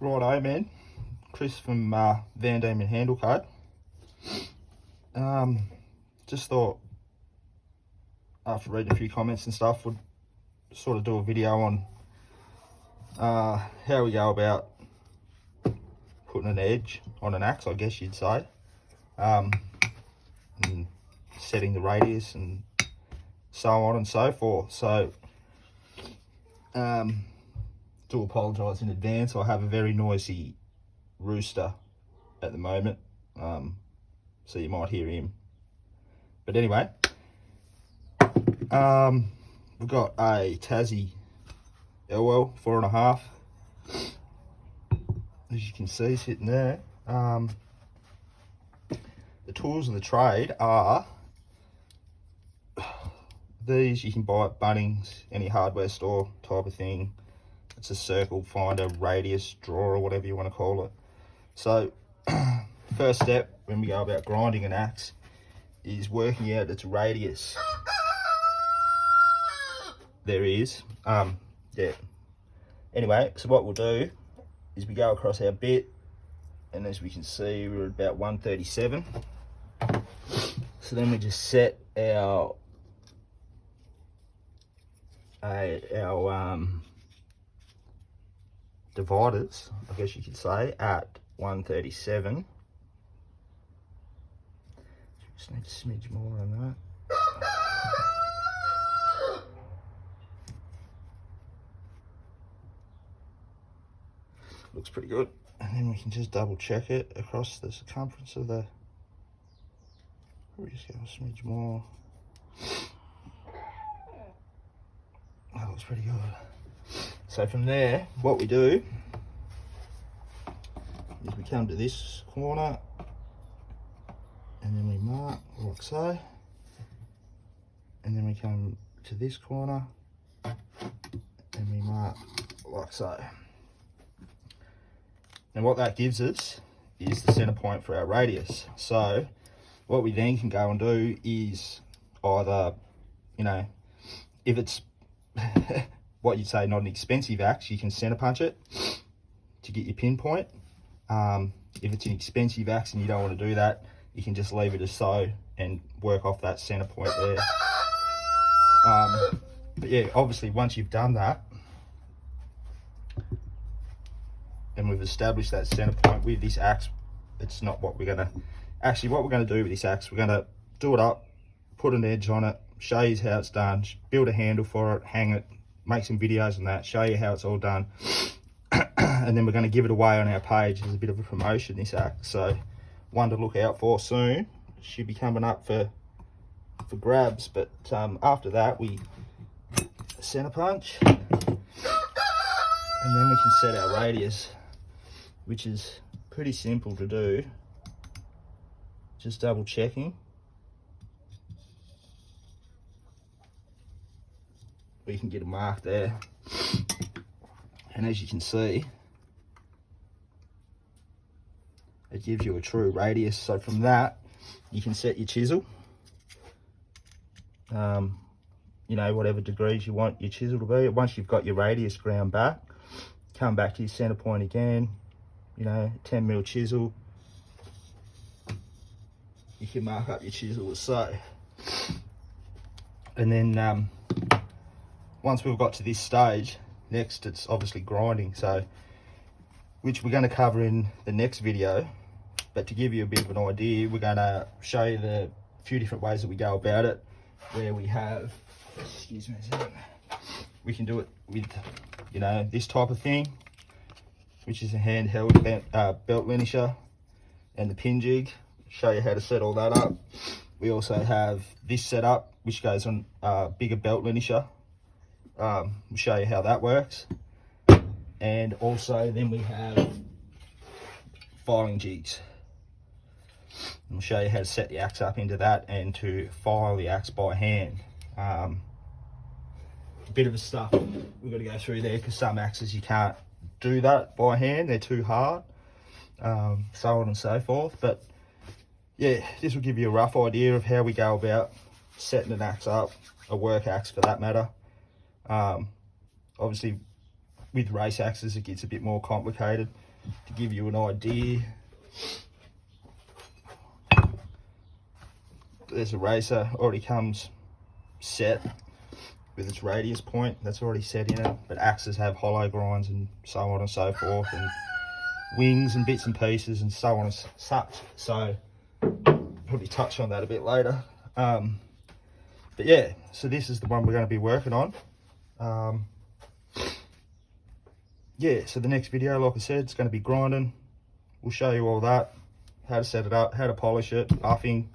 Righto, man. Chris from Van Diemen Handle Co. Just thought, after reading a few comments and stuff, would sort of do a video on how we go about putting an edge on an axe, I guess you'd say, and setting the radius and so on and so forth. So, do apologise in advance. I have a very noisy rooster at the moment, so you might hear him. But anyway, we've got a Tassie LL 4.5, as you can see sitting there. The tools of the trade are these. You can buy at Bunnings, any hardware store type of thing. It's a circle finder, radius drawer, or whatever you want to call it. So first step when we go about grinding an axe is working out its radius. There is. Yeah. Anyway, so what we'll do is we go across our bit, and as we can see, we're at about 137. So then we just set our dividers, I guess you could say, at 137. Just need a smidge more on that. Looks pretty good. And then we can just double check it across the circumference of the, probably just go a smidge more. That looks pretty good. So from there, what we do is we come to this corner, and then we mark like so, and then we come to this corner and we mark like so. And what that gives us is the center point for our radius. So what we then can go and do is either, you know, if it's what you'd say not an expensive axe, you can center punch it to get your pinpoint. If it's an expensive axe and you don't want to do that, you can just leave it as so and work off that center point there. But yeah, obviously once you've done that and we've established that center point with this axe, it's not what we're gonna, actually what we're gonna do with this axe, we're gonna do it up, put an edge on it, show you how it's done, build a handle for it, hang it, make some videos on that, show you how it's all done. And then we're going to give it away on our page as a bit of a promotion, this axe. So one to look out for soon. Should be coming up for grabs. But after that, we center punch, and then we can set our radius, which is pretty simple to do. Just double checking. We can get a mark there, and as you can see, it gives you a true radius. So from that, you can set your chisel, you know, whatever degrees you want your chisel to be. Once you've got your radius ground back, come back to your center point again, you know, 10mm chisel. You can mark up your chisel as so. And then once we've got to this stage, next it's obviously grinding, so which we're going to cover in the next video. But to give you a bit of an idea, we're going to show you the few different ways that we go about it, where we have, excuse me a second, we can do it with, you know, this type of thing, which is a handheld belt linisher, and the pin jig. Show you how to set all that up. We also have this setup, which goes on a bigger belt linisher. We'll show you how that works. And also then we have filing jigs. And we'll show you how to set the axe up into that and to file the axe by hand. A bit of a stuff we've got to go through there, because some axes you can't do that by hand, they're too hard, so on and so forth. But yeah, this will give you a rough idea of how we go about setting an axe up, a work axe for that matter. Obviously with race axes it gets a bit more complicated. to give you an idea. There's a racer, already comes set with its radius point, that's already set in it, but axes have hollow grinds and so on and so forth, and wings and bits and pieces and so on and such. So probably touch on that a bit later. But yeah, so this is the one we're going to be working on. Yeah, so the next video, like I said, it's going to be grinding. We'll show you all that, how to set it up, how to polish it, buffing,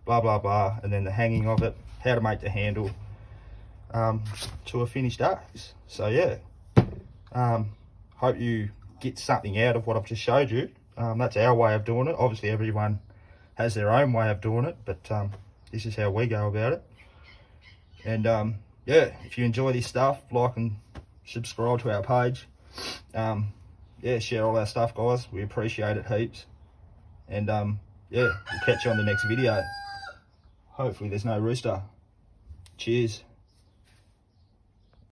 blah blah blah, and then the hanging of it, how to make the handle to a finished axe. So yeah, hope you get something out of what I've just showed you. That's our way of doing it. Obviously everyone has their own way of doing it, but this is how we go about it. And yeah, if you enjoy this stuff, like and subscribe to our page. Yeah, share all our stuff, guys. We appreciate it heaps. And yeah, we'll catch you on the next video. Hopefully there's no rooster. Cheers.